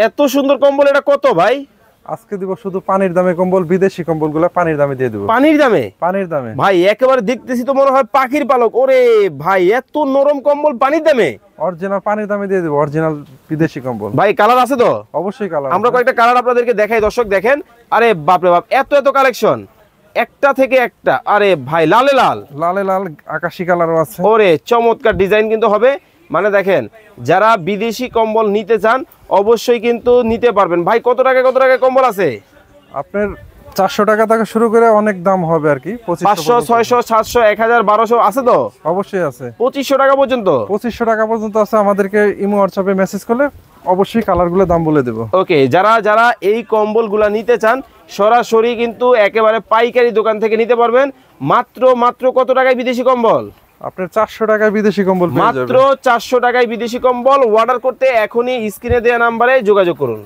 এত সুন্দর কম্বল, এটা কত ভাই? আজকে দিব শুধু পানির দামে কম্বল, বিদেশি কম্বলগুলো পানির দামে দিয়ে দিব। পানির দামে? পানির দামে ভাই একেবারে দেখতেছি তো মনে হয় পাখির পালক। ওরে ভাই, এত নরম কম্বল পানির দামে? অরিজিনাল পানির দামে দিয়ে দিব, অরিজিনাল বিদেশি কম্বল। ভাই কালার আছে তো? অবশ্যই কালার আমরা কয়েকটা কালার আপনাদেরকে দেখাই, দর্শক দেখেন। আরে বাপরে বাপ, এত এত কালেকশন, একটা থেকে একটা। আরে ভাই লালে লাল, লালে লাল আকাশি কালারও আছে। ওরে চমৎকার ডিজাইন কিন্তু হবে। মানে দেখেন, যারা বিদেশি কম্বল নিতে চান অবশ্যই কিন্তু নিতে পারবেন। ভাই কত টাকা কম্বল আছে? আপনার 400 টাকা থেকে শুরু করে অনেক দাম হবে আর কি। 500, 600, 700, 1000, 1200 আছে তো? অবশ্যই আছে। 2500 টাকা পর্যন্ত? 2500 টাকা পর্যন্ত আছে। আমাদেরকে ইমো হোয়াটসঅ্যাপে মেসেজ করলে অবশ্যই কালারগুলো দাম বলে দেব। ওকে, যারা যারা এই কম্বলগুলা নিতে চান সরাসরি কিন্তু একেবারে পাইকারি দোকান থেকে নিতে পারবেন। মাত্র কত টাকায় বিদেশি কম্বল? আপনার 400 টাকায় বিদেশি কম্বল পেয়ে যাবেন। মাত্র 400 টাকায় বিদেশি কম্বল। অর্ডার করতে এখনই স্ক্রিনে দেওয়া নাম্বারে যোগাযোগ করুন।